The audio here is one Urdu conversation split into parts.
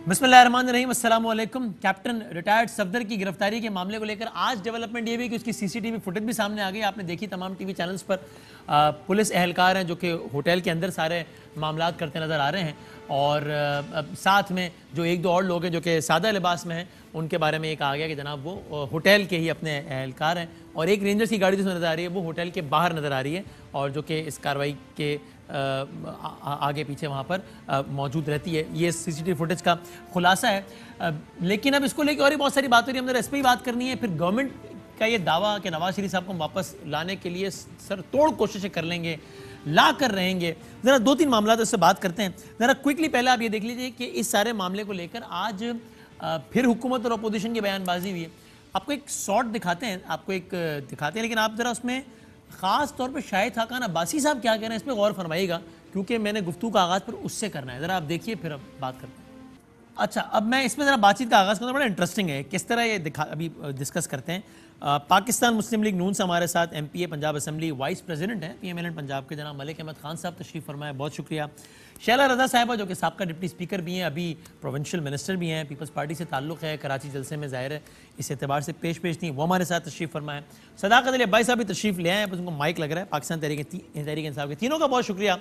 بسم اللہ الرحمن الرحیم، السلام علیکم۔ کیپٹن ریٹائرڈ صفدر کی گرفتاری کے معاملے کو لے کر آج ڈیولپمنٹ یہ بھی کہ اس کی سی سی ٹی وی فوٹیج بھی سامنے آ گئی۔ آپ نے دیکھی تمام ٹی وی چینلز پر پولیس اہلکار ہیں جو کہ ہوٹل کے اندر سارے معاملات کرتے نظر آ رہے ہیں، اور ساتھ میں جو ایک دو اور لوگ ہیں جو کہ سادہ لباس میں ہیں، ان کے بارے میں یہ کہا گیا کہ جناب وہ ہوٹل کے ہی اپنے اہلکار ہیں، اور ایک رینجرز کی گاڑی جو نظر آ رہی ہے وہ ہوٹل کے باہر نظر آ رہی ہے، اور جو کہ اس کارروائی کے آگے پیچھے وہاں پر موجود رہتی ہے۔ یہ سی سی ٹی وی فوٹیج کا خلاصہ ہے، لیکن اب اس کو لے کے اور بھی بہت ساری بات ہو رہی ہے۔ ہم نے اس پہ ہی بات کرنی ہے۔ پھر گورنمنٹ کا یہ دعویٰ کہ نواز شریف صاحب کو واپس لانے کے لیے سر توڑ کوششیں کر لیں گے، لا کر رہیں گے۔ ذرا دو تین معاملات اس سے بات کرتے ہیں۔ ذرا کوئکلی پہلے آپ یہ دیکھ لیجئے کہ اس سارے معاملے کو لے کر آج پھر حکومت اور اپوزیشن کی بیان بازی ہوئی ہے۔ آپ کو ایک شارٹ دکھاتے ہیں، لیکن آپ ذرا اس میں خاص طور پہ شاہد خاقان عباسی صاحب کیا کہہ رہے ہیں اس پہ غور فرمائیے گا، کیونکہ میں نے گفتگو کا آغاز پر اس سے کرنا ہے۔ ذرا آپ دیکھیے پھر اب بات کرتے ہیں۔ اچھا، اب میں اس میں ذرا بات چیت کا آغاز کرنا، بڑا انٹرسٹنگ ہے کس طرح یہ ابھی ڈسکس کرتے ہیں۔ پاکستان مسلم لیگ نون سے ہمارے ساتھ M P A Punjab assembly vice president ہیں P M L N Punjab کے جناب ملک احمد خان صاحب تشریف فرمائے، بہت شکریہ۔ شیلہ رضا صاحبہ جو کہ سابقہ ڈپٹی اسپیکر بھی ہیں، ابھی پروونشل منسٹر بھی ہیں، پیپلز پارٹی سے تعلق ہے، کراچی جلسے میں ظاہر ہے اس اعتبار سے پیش تھیں، وہ ہمارے ساتھ تشریف فرمائے۔ صداقت علی عباسی صاحب بھی تشریف لے آئے ہیں، بس ان کو مائک لگ رہا ہے، پاکستان تحریک انصاف کے تینوں کا بہت شکریہ۔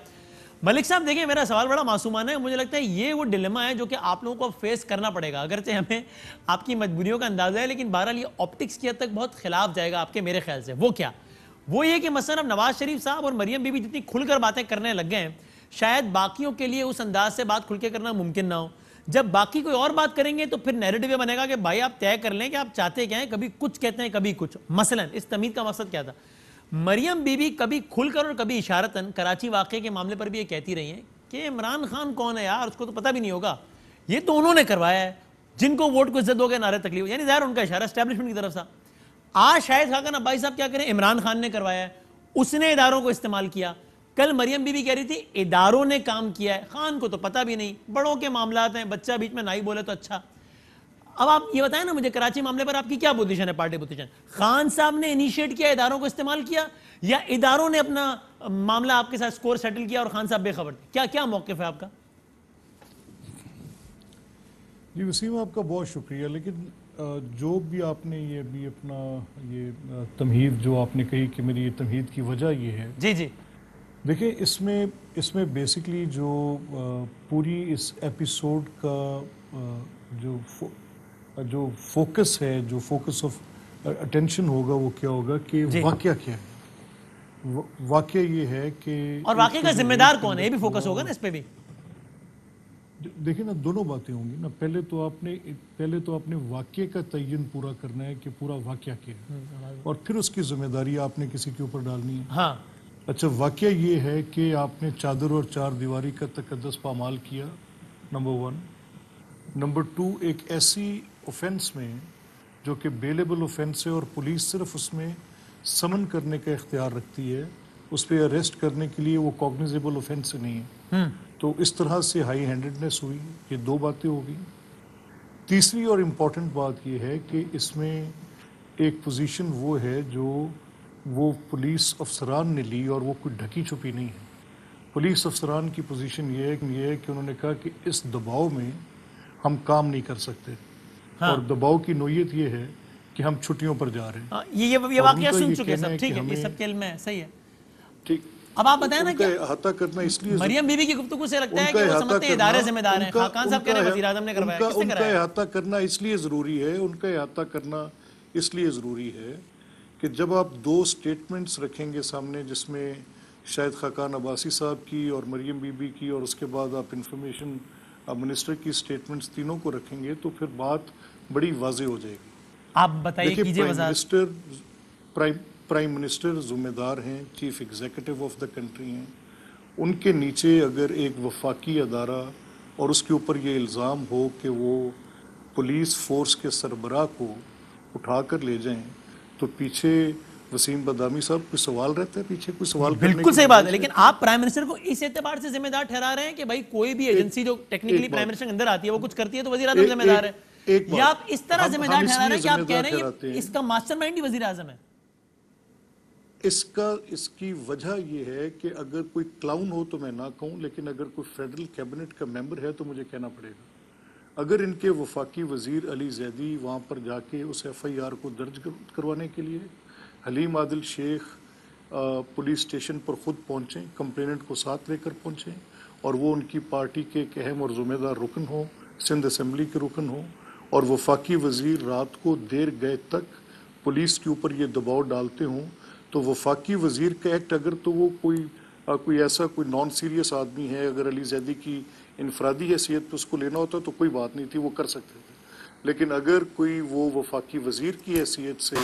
ملک صاحب دیکھیں، میرا سوال بڑا معصومانہ ہے، مجھے لگتا ہے یہ وہ ڈیلیما ہے جو کہ آپ لوگوں کو فیس کرنا پڑے گا، اگرچہ ہمیں آپ کی مجبوریوں کا اندازہ ہے، لیکن بہرحال یہ آپٹکس کی حد تک بہت خلاف جائے گا آپ کے میرے خیال سے۔ وہ کیا؟ وہ یہ کہ مثلا اب نواز شریف صاحب اور مریم بی بی جتنی کھل کر باتیں کرنے لگ گئے ہیں، شاید باقیوں کے لیے اس انداز سے بات کھل کے کرنا ممکن نہ ہو۔ جب باقی کوئی اور بات کریں گے تو پھر نیریٹو یہ بنے گا کہ بھائی آپ طے کر لیں کہ آپ چاہتے کیا ہیں، کبھی کچھ کہتے ہیں کبھی کچھ۔ مثلا اس تمیز کا مقصد کیا تھا؟ مریم بی بی کبھی کھل کر اور کبھی اشارتاً کراچی واقعے کے معاملے پر بھی یہ کہتی رہی ہیں کہ عمران خان کون ہے یار، اس کو تو پتہ بھی نہیں ہوگا، یہ تو انہوں نے کروایا ہے، جن کو ووٹ کو عزت ہو گیا نعرے تکلیف، یعنی ظاہر ان کا اشارہ اسٹیبلشمنٹ کی طرف تھا۔ آج شاہد خاقان عباسی صاحب کیا کریں، عمران خان نے کروایا ہے، اس نے اداروں کو استعمال کیا۔ کل مریم بی بی کہہ رہی تھی اداروں نے کام کیا ہے، خان کو تو پتہ بھی نہیں، بڑوں کے معاملات ہیں، بچہ بیچ میں نائی بولے تو اچھا۔ اب آپ یہ بتائیں نا مجھے، کراچی معاملے پر آپ کی کیا پوزیشن ہے، پارٹی پوزیشن؟ خان صاحب نے انیشیٹ کیا، اداروں کو استعمال کیا، یا اداروں نے اپنا معاملہ آپ کے ساتھ سکور سیٹل کیا اور خان صاحب بے خبر تھے؟ کیا موقف ہے آپ کا؟ جی وسیم، آپ کا بہت شکریہ، لیکن جو بھی آپ نے یہ بھی اپنا یہ تمہید جو آپ نے کہی کہ میری یہ تمہید کی وجہ یہ ہے، جی دیکھیں اس میں بیسکلی جو پوری اس ایپیسوڈ کا جو فوکس ہے، جو فوکس آف اٹینشن ہوگا وہ کیا ہوگا کہ واقعہ کیا ہے۔ واقعہ یہ ہے کہ اور واقعہ کا ذمہ دار کون ہے، یہ بھی فوکس ہوگا نا اس پہ بھی۔ دیکھیں نا، دونوں باتیں ہوں گی نا۔ پہلے تو آپ نے واقعے کا تعین پورا کرنا ہے کہ پورا واقعہ کیا ہے، اور پھر اس کی ذمہ داری آپ نے کسی کے اوپر ڈالنی ہے۔ ہاں اچھا، واقعہ یہ ہے کہ آپ نے چادر اور چار دیواری کا تقدس پامال کیا، نمبر 1۔ نمبر 2، ایک ایسی اوفینس میں جو کہ بیلیبل اوفینس ہے اور پولیس صرف اس میں سمن کرنے کا اختیار رکھتی ہے، اس پہ اریسٹ کرنے کے لیے وہ کوگنیزیبل اوفینس نہیں ہے، تو اس طرح سے ہائی ہینڈڈنیس ہوئی۔ یہ دو باتیں ہو گئی۔ تیسری اور امپورٹنٹ بات یہ ہے کہ اس میں ایک پوزیشن وہ ہے جو وہ پولیس افسران نے لی، اور وہ کوئی ڈھکی چھپی نہیں ہے۔ پولیس افسران کی پوزیشن یہ ہے کہ انہوں نے کہا کہ اس دباؤ میں ہم کام نہیں کر سکتے، اور دباؤ کی نوعیت یہ ہے کہ ہم چھٹیوں پر جا رہے ہیں۔ یہ واقعہ سن چکے سب، ٹھیک ہے، یہ سب کے علم ہے، صحیح ہے۔ ٹھیک، اب آپ بتائیں نا کہ احاطہ کرنا اس لیے مریم بی بی کی گفتگو سے لگتا ہے کہ وہ سمجھتے ہیں ادارے ذمہ دار ہیں، خاقان صاحب کہہ رہے ہیں وزیر اعظم نے کروایا، کس نے ان کا کرایا؟ احاطہ کرنا اس لیے ضروری ہے، اس لیے ضروری ہے کہ جب آپ دو سٹیٹمنٹس رکھیں گے سامنے، جس میں شاہد خاقان عباسی صاحب کی اور مریم بی بی کی، اور اس کے بعد آپ انفارمیشن منسٹر کی سٹیٹمنٹس تینوں کو رکھیں گے، تو پھر بات بڑی واضح ہو جائے گی۔ آپ بتائیے، کیجئے وضاحت۔ پرائم منسٹر ذمہ دار ہیں، chief executive of the country ہیں، ان کے نیچے اگر ایک وفاقی ادارہ اور اس کے اوپر یہ الزام ہو کہ وہ پولیس فورس کے سربراہ کو اٹھا کر لے جائیں، تو پیچھے وسیم بدامی صاحب کوئی سوال رہتا ہے، پیچھے کوئی سوال کرنے بالکل صحیح بات ہے، لیکن آپ پرائم منسٹر کو اس اعتبار سے ذمہ دار ٹھہرا رہے ہیں کہ بھائی کوئی بھی ایجنسی جو ٹیکنیکلی پرائم منسٹر کے اندر آتی ہے وہ کچھ کرتی ہے تو وزیر اعظم ذمہ دار ہے، یا آپ اس طرح ذمہ دار ٹھہرا رہے ہیں کہ آپ کہہ رہے ہیں اس کا ماسٹر مائنڈ ہی وزیر اعظم ہے؟ اس کی وجہ یہ ہے کہ اگر کوئی کلاؤن ہو تو میں نہ کہوں، لیکن اگر کوئی فیڈرل کیبنٹ کا ممبر ہے تو مجھے کہنا پڑے گا۔ اگر ان کے وفاقی وزیر علی زیدی وہاں پر جا کے اس FIR کو درج کروانے کے لیے حلیم عادل شیخ پولیس اسٹیشن پر خود پہنچیں، کمپلیننٹ کو ساتھ لے کر پہنچیں، اور وہ ان کی پارٹی کے ایک اہم اور ذمہ دار رکن ہوں، سندھ اسمبلی کے رکن ہوں، اور وفاقی وزیر رات کو دیر گئے تک پولیس کے اوپر یہ دباؤ ڈالتے ہوں، تو وفاقی وزیر کا ایکٹ اگر تو وہ کوئی ایسا کوئی نان سیریس آدمی ہے، اگر علی زیدی کی انفرادی حیثیت پہ اس کو لینا ہوتا تو کوئی بات نہیں تھی، وہ کر سکتے تھے، لیکن اگر کوئی وہ وفاقی وزیر کی حیثیت سے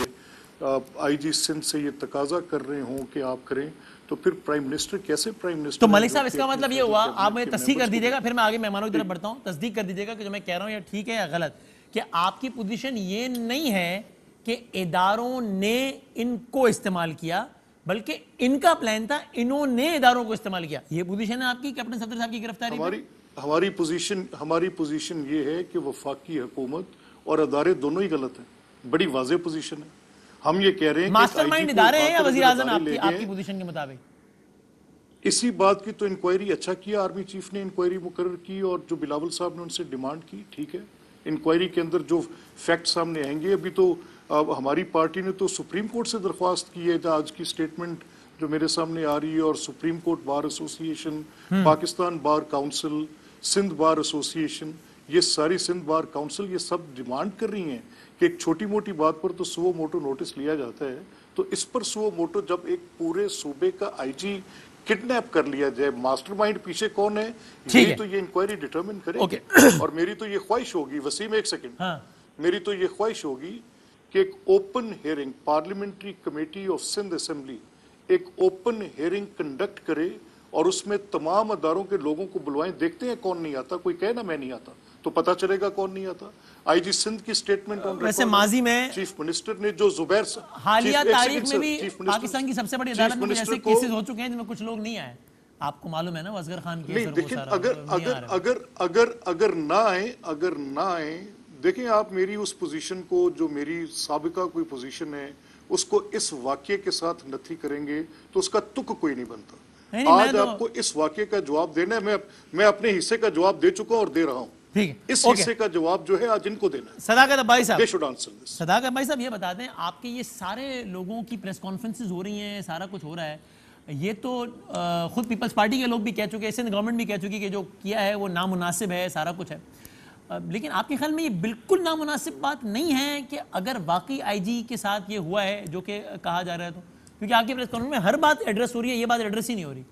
IG سندھ سے یہ تقاضا کر رہے ہوں کہ آپ کریں، تو پھر پرائم منسٹر کیسے پرائم منسٹر؟ تو ملک صاحب اس کا مطلب یہ ہوا، آپ مجھے تصدیق کر دیجیے گا، پھر میں آگے مہمانوں کی طرف بڑھتا ہوں، تصدیق کر دیجیے گا کہ جو میں کہہ رہا ہوں یہ ٹھیک ہے یا غلط، کہ آپ کی پوزیشن یہ نہیں ہے کہ اداروں نے ان کو استعمال کیا، بلکہ ان کا پلان تھا، انہوں نے اداروں کو استعمال کیا، یہ پوزیشن ہے آپ کی کیپٹن صفدر صاحب کی گرفتاری میں؟ ہماری پوزیشن یہ ہے کہ وفاقی حکومت اور ادارے دونوں ہی غلط ہیں، بڑی واضح پوزیشن ہے۔ ہم یہ کہہ رہے ہیں کہ ماسٹر مائنڈ ادارے ہیں یا وزیر اعظم آپ کی پوزیشن کے مطابق؟ اسی بات کی تو انکوائری اچھا کیا آرمی چیف نے، انکوائری مقرر کی، اور جو بلاول صاحب نے ان سے ڈیمانڈ کی، ٹھیک ہے، انکوائری کے اندر جو فیکٹ سامنے آئیں گے۔ ابھی تو ہماری پارٹی نے تو سپریم کورٹ سے درخواست کی ہے، آج کی سٹیٹمنٹ جو میرے سامنے آ رہی ہے، اور سپریم کورٹ بار ایسوسی ایشن، پاکستان بار کاؤنسل، سندھ بار ایسوسی ایشن، یہ ساری سندھ بار کاؤنسل، یہ سب ڈیمانڈ کر رہی ہیں کہ ایک چھوٹی موٹی بات پر تو سو موٹو نوٹس لیا جاتا ہے، تو اس پر سو موٹو جب ایک پورے صوبے کا IG کڈنیپ کر لیا جائے، ماسٹر مائنڈ پیچھے کون ہے، یہی تو یہ انکوائری ڈیٹرمن کرے گی۔ اور میری تو یہ خواہش ہوگی، وسیم ایک سیکنڈ، میری تو یہ خواہش ہوگی کہ ایک open hearing, parliamentary committee of Sindh assembly ایک اوپن ہیئرنگ کنڈکٹ کرے، اور اس میں تمام اداروں کے لوگوں کو بلوائیں، دیکھتے ہیں کون نہیں آتا، کوئی کہے نا میں نہیں آتا تو پتہ چلے گا کون نہیں آتا۔ IG سندھ کی سٹیٹمنٹ ویسے ماضی میں چیف منسٹر نے جو زبیر حالیہ تاریخ میں بھی پاکستان کی سب سے بڑی عدالت میں ایسے کیسز ہو چکے ہیں جن میں کچھ لوگ نہیں آئے، آپ کو معلوم ہے نا، اصغر خان کیس اور وہ سارا۔ اگر نہ آئیں، دیکھیں آپ میری اس پوزیشن کو، جو میری سابقہ کوئی پوزیشن ہے، اس کو اس واقعے کے ساتھ نتھی کریں گے تو اس کا تک کوئی نہیں بنتا۔ آج آپ کو اس واقعے کا جواب دینا ہے، میں اپنے حصے کا جواب دے چکا ہوں اور دے رہا ہوں، اس حصے کا جواب جو ہے آج ان کو دینا ہے۔ صداقت عباسی صاحب یہ بتا دیں، آپ کے یہ سارے لوگوں کی پریس کانفرنسز ہو رہی ہیں، سارا کچھ ہو رہا ہے، یہ تو خود پیپلز پارٹی کے لوگ بھی کہہ چکے ہیں، سندھ گورنمنٹ بھی کہہ چکی کہ جو کیا ہے وہ نامناسب ہے، سارا کچھ ہے، لیکن آپ کے خیال میں یہ بالکل نامناسب بات نہیں ہے کہ اگر واقعی IG کے ساتھ یہ ہوا ہے جو کہ کہا جا رہا ہے، تو کیونکہ آپ کی پریس کانفرنس میں ہر بات ایڈریس ہو رہی ہے، یہ بات ایڈریس ہی نہیں ہو رہی۔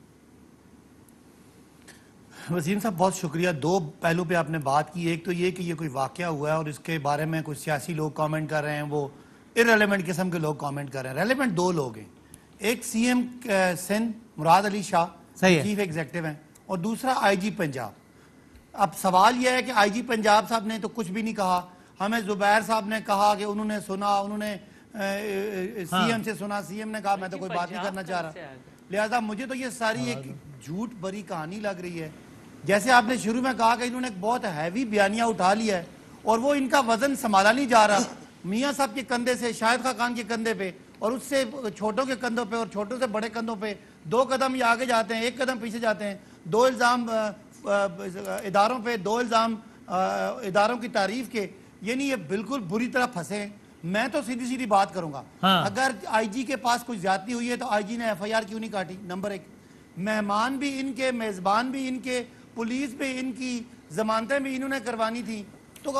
وسیم صاحب بہت شکریہ، دو پہلو پہ آپ نے بات کی، ایک تو یہ کہ یہ کوئی واقعہ ہوا ہے اور اس کے بارے میں کچھ سیاسی لوگ کامنٹ کر رہے ہیں، وہ ارریلیونٹ قسم کے لوگ کامنٹ کر رہے ہیں۔ ریلیونٹ دو لوگ ہیں، ایک CM سندھ مراد علی شاہ چیف ایگزیکٹو ہیں، اور دوسرا IG پنجاب۔ اب سوال یہ ہے کہ IG پنجاب صاحب نے تو کچھ بھی نہیں کہا، ہمیں زبیر صاحب نے کہا کہ انہوں نے سنا، انہوں نے CM سے سنا، CM نے کہا میں تو کوئی بات نہیں کرنا چاہ رہا، لہذا مجھے تو یہ ساری ایک جھوٹ بری کہانی لگ رہی ہے۔ جیسے آپ نے شروع میں کہا کہ انہوں نے ایک بہت ہیوی بیانیہ اٹھا لیا ہے اور وہ ان کا وزن سنبھالا نہیں جا رہا، میاں صاحب کے کندھے سے شاہد خاقان کے کندھے پہ، اور اس سے چھوٹوں کے کندھوں پہ، اور چھوٹوں سے بڑے کندھوں پہ، 2 قدم یہ آگے جاتے ہیں، 1 قدم پیچھے جاتے ہیں، 2 الزام اداروں پہ، 2 الزام اداروں کی تعریف کے، یعنی یہ بالکل بری طرح پھنسے ہیں۔ میں تو سیدھی بات کروں گا، اگر IG کے پاس کچھ زیادتی ہوئی ہے تو IG نے FIR کیوں نہیں کاٹی؟ نمبر 1، مہمان بھی ان کے، میزبان بھی ان کے، پولیس بھی ان کی، ضمانتیں بھی انہوں نے کروانی تھی، تو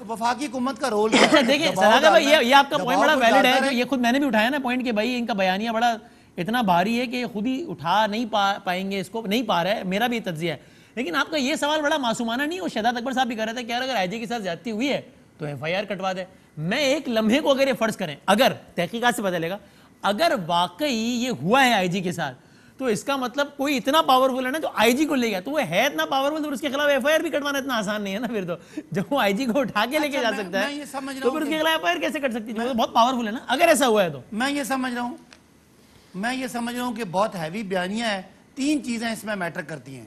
وفاقی حکومت کا رول کیا ہے؟ دیکھیں صداقت بھائی، یہ آپ کا پوائنٹ بڑا ویلڈ ہے، جو یہ خود میں نے بھی اٹھایا نا پوائنٹ کہ بھائی ان کا بیانیہ بڑا اتنا بھاری ہے کہ یہ خود ہی اٹھا نہیں پائیں گے، اس کو نہیں پا رہا ہے، میرا بھی تجزیہ ہے، لیکن آپ کا یہ سوال بڑا معصومانہ نہیں ہے۔ وہ شہزاد اکبر صاحب بھی کہہ رہے تھے کہ اگر IG کے ساتھ زیادتی ہوئی ہے تو FIR کٹوا دے۔ میں ایک لمحے کو اگر یہ فرض کریں، اگر تحقیقات سے پتہ چلے گا اگر واقعی یہ ہوا ہے IG کے ساتھ، تو اس کا مطلب کوئی اتنا پاورفل ہے نا جو IG کو لے گیا، تو وہ ہے اتنا پاورفل، تو اس کے خلاف FIR بھی کٹوانا اتنا آسان نہیں ہے نا پھر تو، جب وہ IG کو اٹھا کے لے کے جا سکتا ہے تو پھر اس کے خلاف FIR کیسے کٹ سکتی ہے؟ بہت پاورفل ہے نا اگر ایسا ہوا ہے تو۔ میں یہ سمجھ رہا ہوں کہ بہت ہیوی بیانیہ ہے۔ 3 چیزیں اس میں میٹر کرتی ہیں،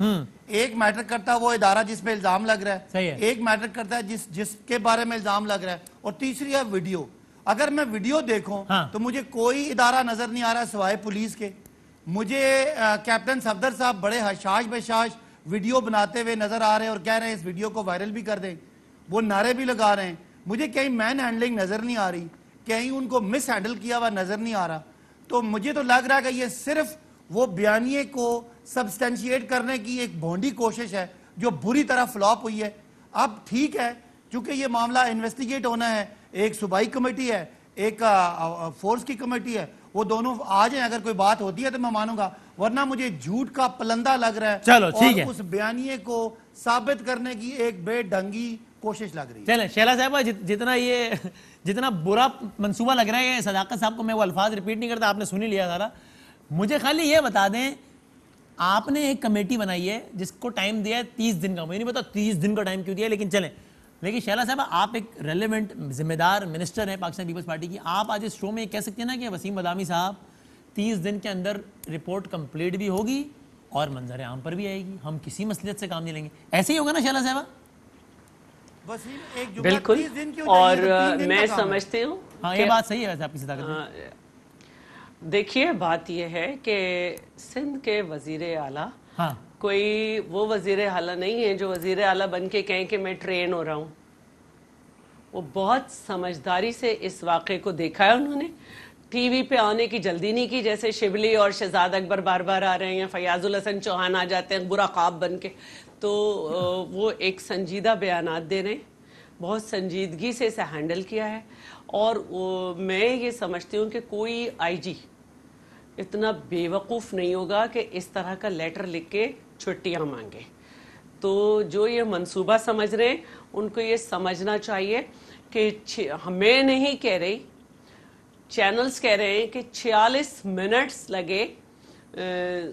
ایک میٹر کرتا ہے وہ ادارہ جس پہ الزام لگ رہا ہے، ایک میٹر کرتا ہے جس کے بارے میں الزام لگ رہا ہے، اور تیسری ہے ویڈیو۔ اگر میں ویڈیو دیکھوں تو مجھے کوئی ادارہ نظر نہیں آ رہا سوائے پولیس کے، مجھے کیپٹن صفدر صاحب بڑے حشاش بشاش ویڈیو بناتے ہوئے نظر آ رہے ہیں اور کہہ رہے ہیں اس ویڈیو کو وائرل بھی کر دیں، وہ نعرے بھی لگا رہے ہیں. مجھے کہیں مین ہینڈلنگ نظر نہیں آ رہی, کہیں ان کو مس ہینڈل کیا ہوا نظر نہیں آ رہا. تو مجھے تو لگ رہا ہے کہ یہ صرف وہ بیانیے کو سبسٹینشیٹ کرنے کی ایک بھونڈی کوشش ہے جو بری طرح فلاپ ہوئی ہے. اب ٹھیک ہے, چونکہ یہ معاملہ انویسٹیگیٹ ہونا ہے, ایک صوبائی کمیٹی ہے, ایک فورس کی کمیٹی ہے, وہ دونوں آ جائیں, اگر کوئی بات ہوتی ہے تو میں مانوں گا, ورنہ مجھے جھوٹ کا پلندہ لگ رہا ہے. چلو ٹھیک ہے, اور اس بیانیے کو ثابت کرنے کی ایک بے ڈھنگی کوشش لگ رہی ہے. چلیں شیلا صاحبہ, جتنا برا منصوبہ لگ رہا ہے صداقت صاحب کو, میں وہ الفاظ ریپیٹ نہیں کرتا, آپ نے سن ہی لیا سارا. مجھے خالی یہ بتا دیں, آپ نے ایک کمیٹی بنائی ہے جس کو ٹائم دیا ہے 30 دن کا, مجھے نہیں پتا 30 دن کا ٹائم کیوں دیا ہے, لیکن چلیں. لیکن شیلا صاحبہ, آپ ایک ریلیونٹ ذمہ دار منسٹر ہیں پاکستان پیپلز پارٹی کی, آپ آج اس شو میں کہہ سکتے ہیں نا کہ وسیم بادامی صاحب 30 دن کے اندر رپورٹ کمپلیٹ بھی ہوگی اور منظر عام پر بھی آئے گی, ہم کسی مسئلیت سے کام نہیں لیں گے. ایسے ہی ہوگا نا شیلا صاحبہ؟ بالکل. اور میں سمجھتی ہوں, ہاں یہ بات صحیح ہے ویسے آپ کی صداقت. دیکھیے بات یہ ہے کہ سندھ کے وزیر اعلیٰ ہاں, کوئی وہ وزیر اعلیٰ نہیں ہے جو وزیر اعلیٰ بن کے کہیں کہ میں ٹرین ہو رہا ہوں. وہ بہت سمجھداری سے اس واقعے کو دیکھا ہے انہوں نے. ٹی وی پہ آنے کی جلدی نہیں کی, جیسے شبلی اور شہزاد اکبر بار بار آ رہے ہیں, فیاض الحسن چوہان آ جاتے ہیں برا خواب بن کے. تو وہ ایک سنجیدہ بیانات دے رہے ہیں, بہت سنجیدگی سے اسے ہینڈل کیا ہے. اور میں یہ سمجھتی ہوں کہ کوئی آئی جی اتنا بے وقوف نہیں ہوگا کہ اس طرح کا لیٹر لکھ کے چھٹیاں مانگے. تو جو یہ منصوبہ سمجھ رہے ہیں ان کو یہ سمجھنا چاہیے کہ میں نہیں کہہ رہی, چینلز کہہ رہے ہیں کہ 46 منٹس لگے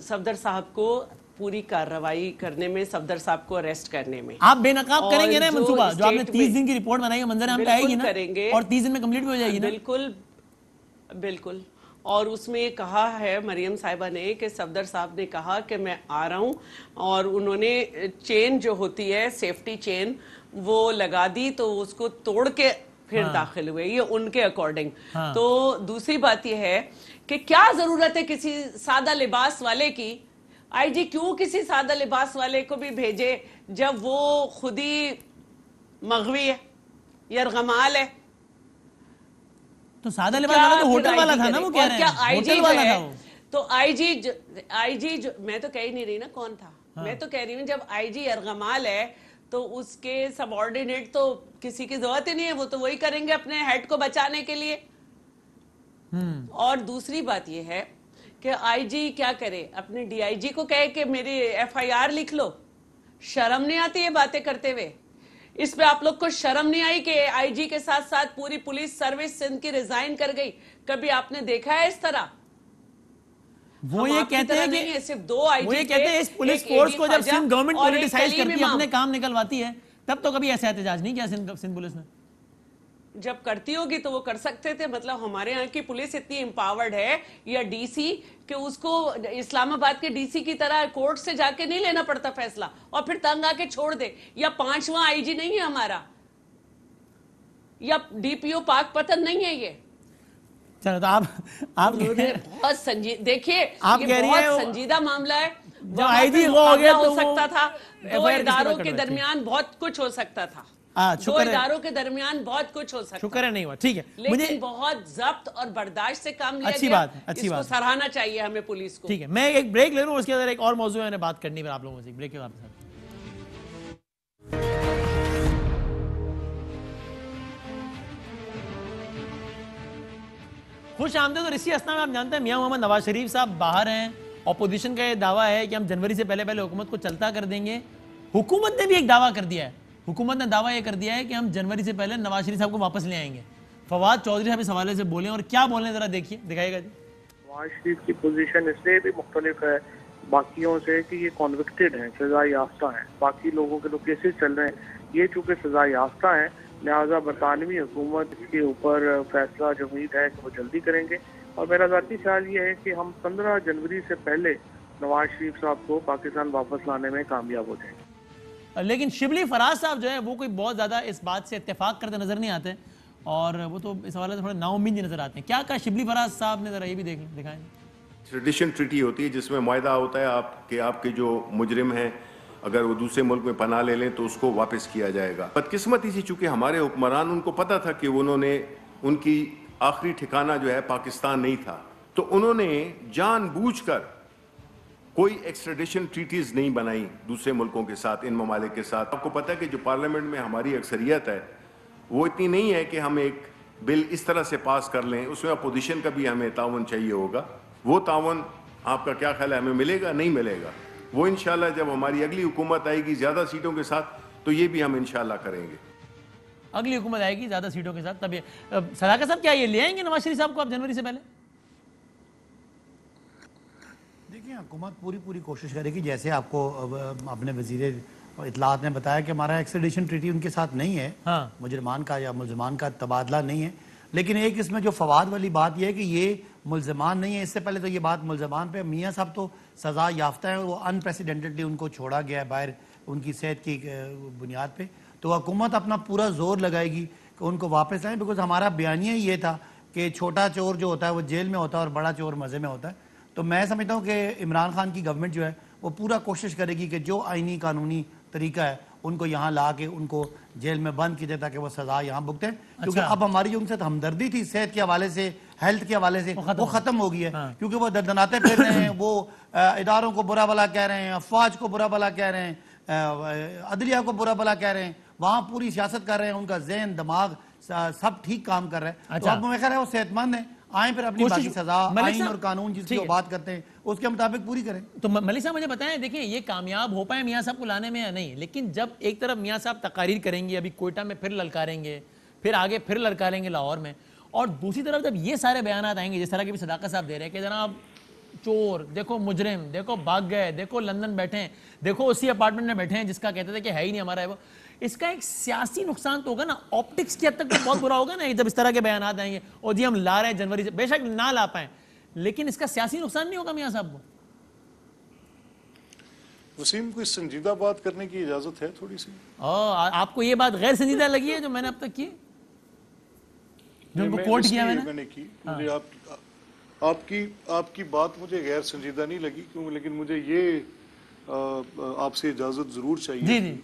صفدر صاحب کو پوری کارروائی کرنے میں, صفدر صاحب کو اریسٹ کرنے میں. آپ بے نقاب کریں گے نا منصوبہ جو آپ نے 30 دن کی رپورٹ بنائی ہے, منظر عام پہ آئے گی نا, اور 30 دن میں کمپلیٹ بھی ہو جائے گی نا. بالکل بالکل. اور اس میں یہ کہا ہے مریم صاحبہ نے کہ صفدر صاحب نے کہا کہ میں آ رہا ہوں, اور انہوں نے چین جو ہوتی ہے سیفٹی چین وہ لگا دی, تو اس کو توڑ کے پھر داخل ہوئے, یہ ان کے اکارڈنگ. تو دوسری بات یہ ہے کہ کیا ضرورت ہے کسی سادہ لباس والے کی, آئی جی کیوں کسی سادہ لباس والے کو بھی بھیجے جب وہ خود ہی مغوی ہے, یرغمال ہے. تو سادہ لباس والا تو ہوٹل والا تھا نا, وہ کہہ رہے ہیں ہوٹل والا تھا وہ. تو آئی جی میں تو کہہ ہی نہیں رہی نا کون تھا, میں تو کہہ رہی ہوں جب آئی جی یرغمال ہے تو اس کے سب آرڈینیٹ تو کسی کی ضرورت ہی نہیں ہے, وہ تو وہی کریں گے اپنے ہیڈ کو بچانے کے لیے. اور دوسری بات یہ ہے کہ آئی جی کیا کرے, اپنے ڈی آئی جی کو کہے کہ میری ایف آئی آر لکھ لو. شرم نہیں آتی یہ باتیں کرتے ہوئے؟ اس پہ آپ لوگ کو شرم نہیں آئی کہ آئی جی کے ساتھ ساتھ پوری پولیس سروس سندھ کی ریزائن کر گئی؟ کبھی آپ نے دیکھا ہے اس طرح؟ وہ یہ کہتے ہیں کہ صرف 2 آئی جی تھے, اس پولیس فورس کو جب سندھ گورنمنٹ پولیٹیسائز کرتی ہے, اپنے کام نکلواتی ہے, تب تو کبھی ایسا احتجاج نہیں کیا سندھ پولیس نے. جب کرتی ہوگی تو وہ کر سکتے تھے. مطلب ہمارے یہاں کی پولیس اتنی امپاورڈ ہے, یا ڈی سی, کہ اس کو اسلام آباد کے ڈی سی کی طرح کورٹ سے جا کے نہیں لینا پڑتا فیصلہ اور پھر تنگ آ کے چھوڑ دے. یا 5واں آئی جی نہیں ہے ہمارا, یا ڈی پی او پاک پتن نہیں ہے. یہ چلو تو آپ بہت سنجیدہ, دیکھیے یہ بہت سنجیدہ معاملہ ہے. جب آئی جی وہ ہو گیا ہو سکتا تھا, 2 اداروں کے درمیان بہت کچھ ہو سکتا تھا, 2 اداروں کے درمیان بہت کچھ ہو سکتا, شکر ہے نہیں ہوا. ٹھیک ہے, لیکن بہت ضبط اور برداشت سے کام لیا گیا. اس کو سراہنا چاہیے ہمیں پولیس کو. ٹھیک ہے, میں ایک بریک لے لوں, اس کے اندر ایک اور موضوع میں نے بات کرنی ہے آپ لوگوں سے. بریک کے بعد خوش آمدید. اور اسی اسنا میں آپ جانتے ہیں میاں محمد نواز شریف صاحب باہر ہیں. اپوزیشن کا یہ دعویٰ ہے کہ ہم جنوری سے پہلے حکومت کو چلتا کر دیں گے. حکومت نے بھی ایک دعویٰ کر دیا ہے, حکومت نے دعویٰ یہ کر دیا ہے کہ ہم جنوری سے پہلے نواز شریف صاحب کو واپس لے آئیں گے. فواد چودھری صاحب اس حوالے سے بولیں, اور کیا بولیں ذرا دیکھیے, دکھائیے گا جی. نواز شریف کی پوزیشن اس لیے بھی مختلف ہے باقیوں سے کہ یہ کنوکٹڈ ہیں, سزا یافتہ ہیں. باقی لوگوں کے تو کیسز چل رہے ہیں, یہ چونکہ سزا یافتہ ہیں, لہٰذا برطانوی حکومت اس کے اوپر فیصلہ جو امید ہے کہ وہ جلدی کریں گے. اور میرا ذاتی خیال یہ ہے کہ ہم 15 جنوری سے پہلے نواز شریف صاحب کو پاکستان واپس لانے میں کامیاب ہو جائیں گے. لیکن شبلی فراز صاحب جو ہے وہ کوئی بہت زیادہ اس بات سے اتفاق کرتے نظر نہیں آتے, اور وہ تو اس حوالے سے تھوڑے نا امید نظر آتے ہیں. کیا کہا شبلی فراز صاحب نے, ذرا یہ بھی دکھائیں. ٹریڈیشن ٹریٹی ہوتی ہے جس میں معاہدہ ہوتا ہے آپ کے جو مجرم ہیں اگر وہ دوسرے ملک میں پناہ لے لیں تو اس کو واپس کیا جائے گا. بدقسمتی سے چونکہ ہمارے حکمران ان کو پتہ تھا کہ انہوں نے ان کی آخری ٹھکانہ جو ہے پاکستان نہیں تھا, تو انہوں نے جان بوجھ کر کوئی ایکسٹریڈیشن ٹریٹیز نہیں بنائی دوسرے ملکوں کے ساتھ, ان ممالک کے ساتھ. آپ کو پتہ ہے کہ جو پارلیمنٹ میں ہماری اکثریت ہے وہ اتنی نہیں ہے کہ ہم ایک بل اس طرح سے پاس کر لیں, اس میں اپوزیشن کا بھی ہمیں تعاون چاہیے ہوگا. وہ تعاون آپ کا کیا خیال ہے, ہمیں ملے گا؟ نہیں ملے گا. وہ انشاءاللہ جب ہماری اگلی حکومت آئے گی زیادہ سیٹوں کے ساتھ تو یہ بھی ہم انشاءاللہ کریں گے. اگلی حکومت آئے گی زیادہ سیٹوں کے ساتھ تب یہ صداقت صاحب کیا یہ لے آئیں گے نواز شریف صاحب کو آپ جنوری سے پہلے؟ دیکھیں حکومت پوری کوشش کرے گی, جیسے آپ کو اپنے وزیر اطلاعات نے بتایا کہ ہمارا ایکسٹریڈیشن ٹریٹی ان کے ساتھ نہیں ہے, مجرمان کا یا ملزمان کا تبادلہ نہیں ہے. لیکن ایک اس میں جو فواد والی بات یہ ہے کہ یہ ملزمان نہیں ہے, اس سے پہلے تو یہ بات ملزمان پہ, میاں صاحب تو سزا یافتہ ہیں اور وہ انپریسیڈنٹڈلی ان کو چھوڑا گیا ہے باہر ان کی صحت کی بنیاد پہ. تو حکومت اپنا پورا زور لگائے گی کہ ان کو واپس لائیں, بیکاز ہمارا بیانیہ یہ تھا کہ چھوٹا چور جو ہوتا ہے وہ جیل میں ہوتا ہے اور بڑا چور مزے میں ہوتا ہے. تو میں سمجھتا ہوں کہ عمران خان کی گورنمنٹ جو ہے وہ پورا کوشش کرے گی کہ جو آئینی قانونی طریقہ ہے ان کو یہاں لا کے ان کو جیل میں بند کیجئے تاکہ وہ سزا یہاں بھگتیں. کیونکہ اب ہماری جو ان سے ہمدردی تھی صحت کے حوالے سے, ہیلتھ کے حوالے سے, وہ ختم ہو گئی ہے. کیونکہ وہ دردناتے پھر رہے ہیں, وہ اداروں کو برا بھلا کہہ رہے ہیں, افواج کو برا بھلا کہہ رہے ہیں, عدلیہ کو برا بھلا کہہ رہے ہیں, وہاں پوری سیاست کر رہے ہیں, ان کا ذہن دماغ سب ٹھیک کام کر رہا ہے. تو اب میں کہہ رہا ہوں وہ صحت مند ہیں, آئیں پھر اپنی باقی سزا آئین اور قانون جس کی وہ بات کرتے ہیں اس کے مطابق پوری کریں. تو ملک صاحب مجھے بتائیں, دیکھیں یہ کامیاب ہو پائے میاں صاحب کو لانے میں یا نہیں, لیکن جب ایک طرف میاں صاحب تقاریر کریں گے, ابھی کوئٹہ میں پھر للکاریں گے, پھر آگے پھر للکاریں گے لاہور میں, اور دوسری طرف جب یہ سارے بیانات آئیں گے جس طرح کے بھی صداقت صاحب دے رہے ہیں کہ جناب چور دیکھو, مجرم دیکھو بھاگ گئے, دیکھو لندن بیٹھے ہیں, دیکھو اسی اپارٹمنٹ میں بیٹھے ہیں جس کا کہتے تھے کہ ہے ہی نہیں ہمارا ہے وہ, اس کا ایک سیاسی نقصان تو ہوگا نا, آپٹکس کی حد تک تو بہت برا ہوگا نا جب اس طرح کے بیانات آئیں گے اور جی ہم لا رہے ہیں جنوری سے, بے شک نہ لا پائیں لیکن اس کا سیاسی نقصان نہیں ہوگا میاں صاحب کو؟ وسیم کو سنجیدہ بات کرنے کی اجازت ہے تھوڑی سی؟ آپ کو یہ بات غیر سنجیدہ لگی ہے جو میں نے اب تک کی, جو ان کو کوٹ کیا میں نے کی؟ مجھے آپ کی بات مجھے غیر سنجیدہ نہیں لگی, لیکن مجھے یہ آپ سے اجازت ضرور چاہیے. جی جی,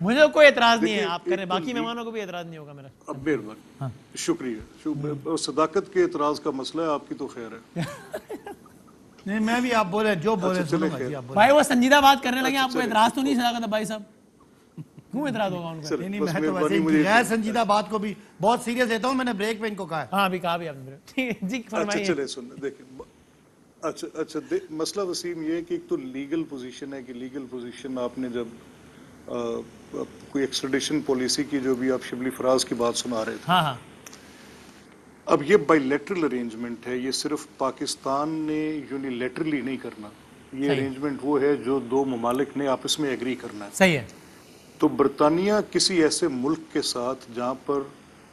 مجھے کوئی اعتراض نہیں ہے, آپ کریں, باقی مہمانوں کو بھی اعتراض نہیں ہوگا میرا. اب مہربانی, شکریہ. صداقت کے اعتراض کا مسئلہ ہے, آپ کی تو خیر ہے. نہیں میں بھی آپ بولے جو بولے بھائی, وہ سنجیدہ بات کرنے لگے, آپ کو اعتراض تو نہیں صداقت بھائی صاحب, کیوں اعتراض ہوگا ان کو؟ نہیں میں تو ویسے ہی غیر سنجیدہ بات کو بھی بہت سیریس لیتا ہوں, میں نے بریک پہ ان کو کہا ہے. ہاں ابھی کہا بھی آپ نے. جی فرمائیے. اچھا چلے سن دیکھیں, اچھا مسئلہ وسیم یہ ہے کہ ایک تو لیگل پوزیشن ہے, کہ لیگل پوزیشن آپ نے جب کوئی ایکسٹریڈیشن پالیسی کی جو بھی آپ شبلی فراز کی بات سنا رہے تھے, ہاں اب یہ بائی لیٹرل ارینجمنٹ ہے, یہ صرف پاکستان نے یونیلیٹرلی نہیں کرنا, یہ ارینجمنٹ وہ ہے جو دو ممالک نے آپس میں ایگری کرنا ہے. صحیح ہے. تو برطانیہ کسی ایسے ملک کے ساتھ جہاں پر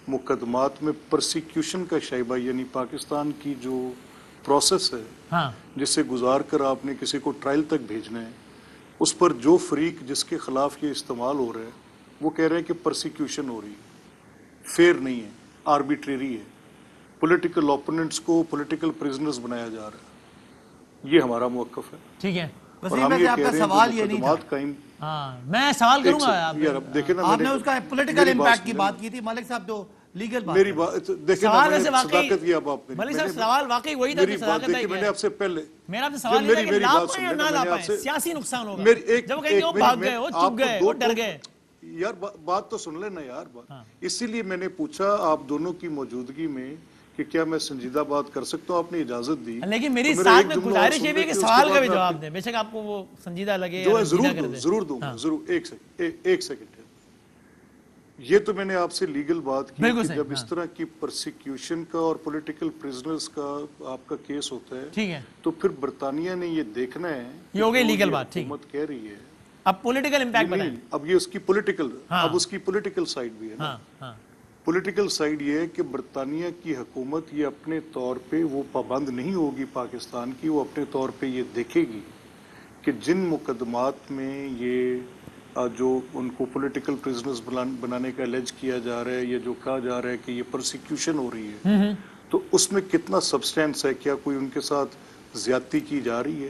مقدمات میں پرسیکیوشن کا شائبہ, یعنی پاکستان کی جو پروسیس ہے جس سے گزار کر آپ نے کسی کو ٹرائل تک بھیجنا ہے, اس پر جو فریق جس کے خلاف یہ استعمال ہو رہا ہے وہ کہہ رہے ہیں کہ پرسیکیوشن ہو رہی ہے, فیئر نہیں ہے, آربیٹریری ہے, پولیٹیکل اوپوننٹس کو پولیٹیکل پریزنرز بنایا جا رہا ہے. یہ ہمارا موقف ہے. ٹھیک ہے. اور ہم یہ کہہ رہے ہیں کہ مقدمات قائم. میں سوال کروں گا, آپ نے اس کا پولیٹیکل امپیکٹ کی بات کی تھی ملک صاحب, جو لیگل بات, میری بات دیکھیں نا, میں نے صداقت کی, اب آپ نے ملک صاحب سوال واقعی وہی تھا کہ صداقت ہے. میں نے آپ سے پہلے میرا تو سوال یہ ہے کہ لا پائیں یا نہ لا پائیں, سیاسی نقصان ہوگا جب وہ کہیں گے وہ بھاگ گئے, وہ چپ گئے, وہ ڈر گئے. یار بات تو سن لینا یار, بات اسی لیے میں نے پوچھا آپ دونوں کی موجودگی میں کہ کیا میں سنجیدہ بات کر سکتا ہوں, آپ نے اجازت دی. لیکن میری ساتھ میں گزارش یہ بھی کہ سوال کا بھی جواب دیں, بے شک آپ کو وہ سنجیدہ لگے ضرور دوں گا, ضرور. ایک سیکنڈ. یہ تو میں نے آپ سے لیگل بات کی کہ جب اس طرح کی پرسیکیوشن کا اور پولیٹیکل پریزنرز کا آپ کا کیس ہوتا ہے تو پھر برطانیہ نے یہ دیکھنا ہے, یہ ہو گئی لیگل بات, حکومت کہہ رہی ہے, اب پولیٹیکل امپیکٹ بتائیں. اب یہ اس کی پولیٹیکل, اب اس کی پولیٹیکل سائیڈ بھی ہے نا. پولیٹیکل سائیڈ یہ ہے کہ برطانیہ کی حکومت یہ اپنے طور پہ وہ پابند نہیں ہوگی پاکستان کی, وہ اپنے طور پہ یہ دیکھے گی کہ جن مقدمات میں یہ جو ان کو پولیٹیکل پریزنرز بنانے کا الیج کیا جا رہا ہے, یا جو کہا جا رہا ہے کہ یہ پرسیکیوشن ہو رہی ہے, تو اس میں کتنا سبسٹینس ہے, کیا کوئی ان کے ساتھ زیادتی کی جا رہی ہے,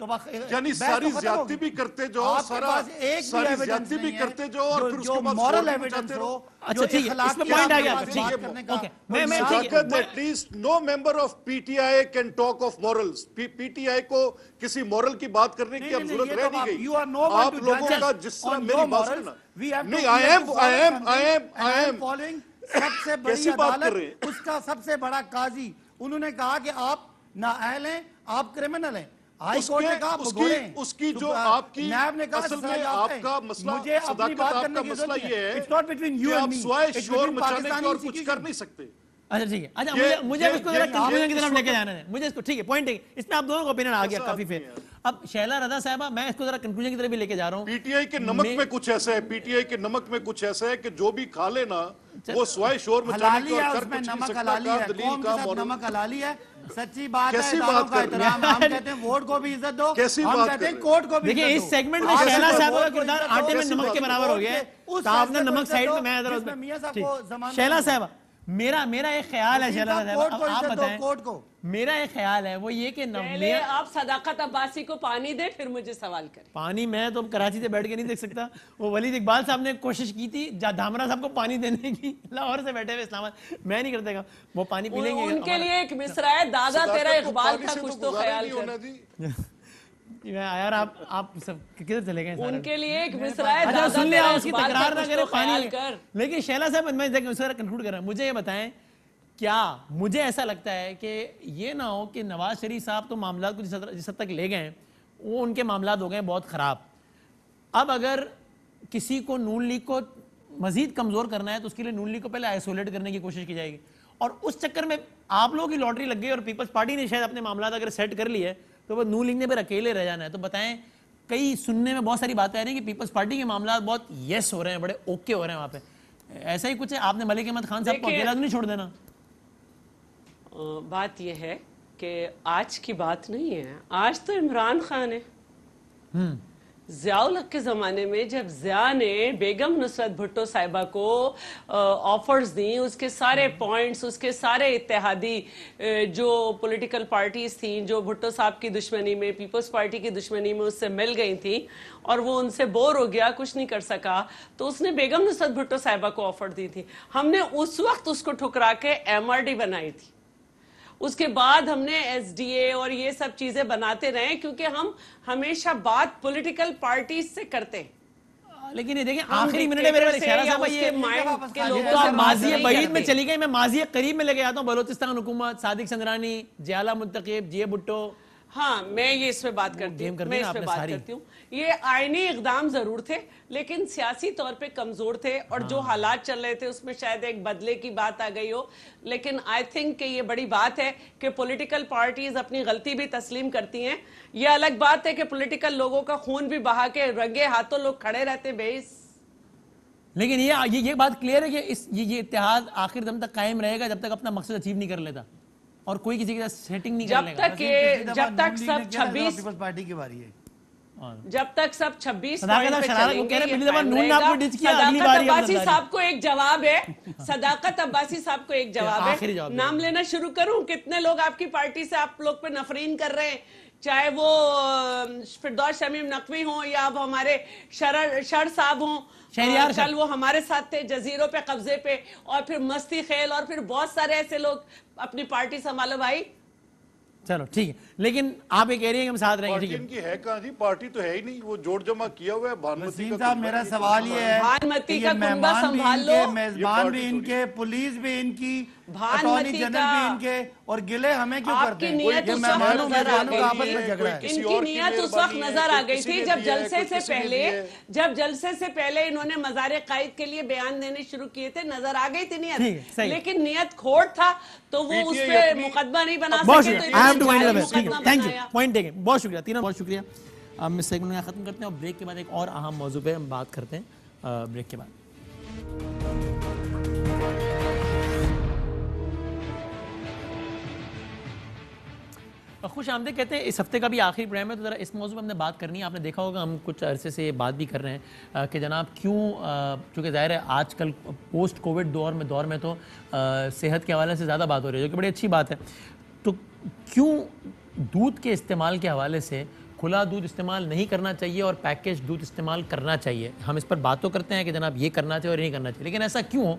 تو یعنی ساری زیادتی بھی کرتے جاؤ، ساری زیادتی بھی کرتے جاؤ اور پھر اس کے بعد مورل ایویڈنس ہو. اچھا ٹھیک ہے، اس میں پوائنٹ آ گیا. میں at least no member of P T I can talk of morals. P T I کو کسی مورل کی بات کرنے کی اب ضرورت رہ نہیں گئی. آپ لوگوں کا جس طرح میری بات سننا نہیں، I am سب سے بڑی عدالت، اس کا سب سے بڑا قاضی، انہوں نے کہا کہ آپ نااہل ہیں، آپ کرمنل ہیں. ہائی کورٹ نے کہا اس کی جو آپ کی نیب نے کہا اصل میں آپ کا مسئلہ مجھے اپنی بات کرنے کی مسئلہ ضرورت یہ ہے. ہے It's not between you کہ and آپ me. سوائے It's شور between مچانے کے اور Pakistani کچھ کر نہیں سکتے. اچھا ٹھیک ہے، اچھا مجھے اس کو ذرا کنکلوژن کی طرف لے کے جانا ہے. مجھے اس کو ٹھیک ہے، پوائنٹ ہے، اس میں آپ دونوں کا اوپینین آ گیا کافی فیر. اب شیلا رضا صاحبہ، میں اس کو ذرا کنکلوژن کی طرف بھی لے کے جا رہا ہوں. پی ٹی آئی کے نمک میں کچھ ایسا ہے، پی ٹی آئی کے نمک میں کچھ ایسا ہے کہ جو بھی کھا لینا وہ سوائے شور مچانے کے اور کر کچھ نہیں سکتا. کام دلیل کام مورل. نمک حلالی ہے، سچی بات ہے. کیسی اداروں بات کا کر رہے احترام، ہم کہتے ہیں ووٹ کو بھی عزت دو، کیسی ہم بات کہتے ہیں کر رہے کورٹ کو بھی عزت دو. دیکھیں اس سیگمنٹ میں شیلا صاحبہ کا کردار آٹے میں نمک کے برابر ہو گیا ہے. تو آپ نے نمک سائڈ میں، میں ادھر اس میں. شیلا صاحبہ، میرا ایک خیال ہے، شیلا صاحبہ آپ بتائیں. میرا ایک خیال ہے وہ یہ کہ پہلے آپ صداقت عباسی کو پانی دیں پھر مجھے سوال کریں. پانی میں تو کراچی سے بیٹھ کے نہیں دیکھ سکتا. وہ ولید اقبال صاحب نے کوشش کی تھی دھامرا صاحب کو پانی دینے کی، لاہور سے بیٹھے ہوئے اسلام آباد. میں نہیں کرتے گا، وہ پانی پی لیں گے. ان کے لیے ایک مصرع ہے، دادا تیرا اقبال تھا کچھ تو خیال کر. یار آپ سب کدھر چلے گئے؟ ان کے لیے ایک مصرع ہے، اچھا سن لیں، دادا آپ اس کی تیرا تکرار نہ اقبال تھا کریں، کچھ تو خیال پانی. کر. لیکن شیلا صاحب میں کنکلوڈ کر رہا ہوں. مجھے یہ بتائیں، کیا مجھے ایسا لگتا ہے کہ یہ نہ ہو کہ نواز شریف صاحب تو معاملات کو جس حد تک لے گئے ہیں وہ ان کے معاملات ہو گئے ہیں بہت خراب. اب اگر کسی کو نون لیگ کو مزید کمزور کرنا ہے تو اس کے لیے نون لیگ کو پہلے آئسولیٹ کرنے کی کوشش کی جائے گی، اور اس چکر میں آپ لوگوں کی لاٹری لگ گئی اور پیپلز پارٹی نے شاید اپنے معاملات اگر سیٹ کر لیے تو وہ نون لیگ نے پھر اکیلے رہ جانا ہے. تو بتائیں، کئی سننے میں بہت ساری باتیں آ رہی ہیں کہ پیپلز پارٹی کے معاملات بہت یس ہو رہے ہیں، بڑے اوکے ہو رہے ہیں وہاں پہ. ایسا ہی کچھ ہے؟ آپ نے ملک احمد خان صاحب کو اکیلا تو نہیں چھوڑ دینا؟ بات یہ ہے کہ آج کی بات نہیں ہے، آج تو عمران خان ہے. ضیاء الحق کے زمانے میں جب ضیاء نے بیگم نصرت بھٹو صاحبہ کو آفرز دیں، اس کے سارے پوائنٹس، اس کے سارے اتحادی جو پولیٹیکل پارٹیز تھیں جو بھٹو صاحب کی دشمنی میں، پیپلز پارٹی کی دشمنی میں اس سے مل گئی تھیں اور وہ ان سے بور ہو گیا، کچھ نہیں کر سکا، تو اس نے بیگم نصرت بھٹو صاحبہ کو آفر دی تھی. ہم نے اس وقت اس کو ٹھکرا کے ایم آر ڈی بنائی تھی. اس کے بعد ہم نے ایس ڈی اے اور یہ سب چیزیں بناتے رہے کیونکہ ہم ہمیشہ بات پولیٹیکل پارٹیز سے کرتے ہیں. لیکن یہ دیکھیں آخری منٹ ہے میرے والے شہرہ صاحبہ، یہ تو آپ ماضی بعید میں چلی گئی. میں ماضی قریب میں لے کے آتا ہوں. بلوچستان حکومت، صادق سنگرانی، جیالہ منتخب، جے بھٹو. ہاں میں یہ اس پہ بات کرتی ہوں. یہ آئینی اقدام ضرور تھے لیکن سیاسی طور پہ کمزور تھے، اور جو حالات چل رہے تھے اس میں شاید ایک بدلے کی بات آ گئی ہو. لیکن آئی تھنک کہ یہ بڑی بات ہے کہ پولیٹیکل پارٹیز اپنی غلطی بھی تسلیم کرتی ہیں. یہ الگ بات ہے کہ پولیٹیکل لوگوں کا خون بھی بہا کے رنگے ہاتھوں لوگ کھڑے رہتے بیس. لیکن یہ بات کلیئر ہے کہ یہ اتحاد آخر دم تک قائم رہے گا جب تک اپنا مقصد اچیو نہیں کر لیتا اور کوئی کسی کے ساتھ سیٹنگ نہیں کر لے گا. جب تک سب 26 پیپلز پارٹی کی باری ہے، جب تک سب 26 صداقت عباسی صاحب کو ایک جواب ہے، صداقت عباسی صاحب کو ایک جواب ہے. نام لینا شروع کروں؟ کتنے لوگ آپ کی پارٹی سے آپ لوگ پہ نفرین کر رہے ہیں، چاہے وہ فردوس شمیم نقوی ہوں یا اب ہمارے شر صاحب ہوں، کل وہ ہمارے ساتھ تھے جزیروں پہ قبضے پہ، اور پھر مستی خیل، اور پھر بہت سارے ایسے لوگ. اپنی پارٹی سنبھالو بھائی. چلو ٹھیک ہے، لیکن آپ یہ کہہ رہی ہیں کہ ہم ساتھ رہیں گے. پارٹی ان کی ہے کہاں جی؟ پارٹی تو ہے ہی نہیں، وہ جوڑ جمع کیا ہوا ہے. بھانمتی صاحب میرا سوال یہ ہے بھانمتی کہ کا کنبہ سنبھال لو، میزبان بھی ان کے، پولیس بھی ان کی، اٹارنی جنرل بھی ان کے، اور گلے ہمیں کیوں کرتے ہیں؟ نیت یہ اس مہمانوں وقت نظر آ کا آپس گئی میں تھی، جھگڑا ہے. ان کی نیت اس وقت نظر آ گئی تھی جب جلسے سے پہلے انہوں نے مزار قائد کے لیے بیان دینے شروع کیے تھے. نظر آ گئی تھی نیت، لیکن نیت کھوٹ تھا تو وہ اس پہ مقدمہ نہیں بنا سکے. بہت شکریہ تینوں، بہت شکریہ. ہم اس سیگمنٹ میں ختم کرتے ہیں اور بریک کے بعد ایک اور اہم موضوع پہ ہم بات کرتے ہیں بریک کے بعد. خوش آمدید کہتے ہیں. اس ہفتے کا بھی آخری پروگرام ہے تو ذرا اس موضوع پہ ہم نے بات کرنی ہے. آپ نے دیکھا ہوگا ہم کچھ عرصے سے بات بھی کر رہے ہیں کہ جناب کیوں، چونکہ ظاہر ہے آج کل پوسٹ کووڈ دور میں تو صحت کے حوالے سے زیادہ بات ہو رہی ہے جو کہ بڑی اچھی بات ہے. تو کیوں دودھ کے استعمال کے حوالے سے کھلا دودھ استعمال نہیں کرنا چاہیے اور پیکیج دودھ استعمال کرنا چاہیے. ہم اس پر بات تو کرتے ہیں کہ جناب یہ کرنا چاہیے اور نہیں کرنا چاہیے, لیکن ایسا کیوں ہو؟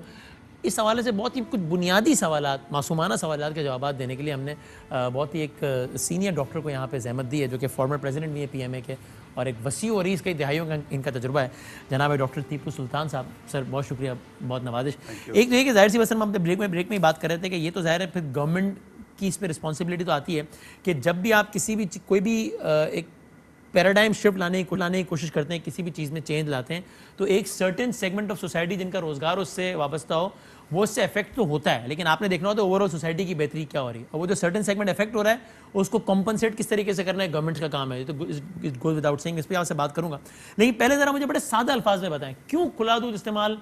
اس حوالے سے بہت ہی کچھ بنیادی سوالات, معصومانہ سوالات کے جوابات دینے کے لیے ہم نے بہت ہی ایک سینئر ڈاکٹر کو یہاں پہ زحمت دی ہے, جو کہ فارمر پریزیڈنٹ بھی ہے پی ایم اے کے, اور ایک وسیع و عریض کئی دہائیوں کا ان کا تجربہ ہے, جناب ڈاکٹر ٹیپو سلطان صاحب. سر بہت شکریہ, بہت نوازش. ایک تو یہ کہ ظاہر سی بات ہم اپنے بریک میں ہی بات کر رہے تھے کہ یہ تو ظاہر ہے پھر گورنمنٹ کی اس پہ رسپانسبلٹی تو آتی ہے کہ جب بھی آپ کسی بھی کوئی بھی ایک پیراڈائم شفٹ لانے کی کوشش کرتے ہیں, کسی بھی چیز میں چینج لاتے ہیں, تو ایک سرٹن سیگمنٹ آف سوسائٹی جن کا روزگار اس سے وابستہ ہو وہ اس سے افیکٹ تو ہوتا ہے, لیکن آپ نے دیکھنا ہوتا ہے اوور آل سوسائٹی کی بہتری کیا ہو رہی ہے, اور وہ جو سرٹن سیگمنٹ افیکٹ ہو رہا ہے اس کو کمپنسیٹ کس طریقے سے کرنا ہے گورنمنٹ کا کام ہے. تو گوز وداؤٹ سیئنگ, اس پہ آپ سے بات کروں گا, لیکن پہلے ذرا مجھے بڑے سادہ الفاظ میں بتائیں کیوں کھلا دودھ استعمال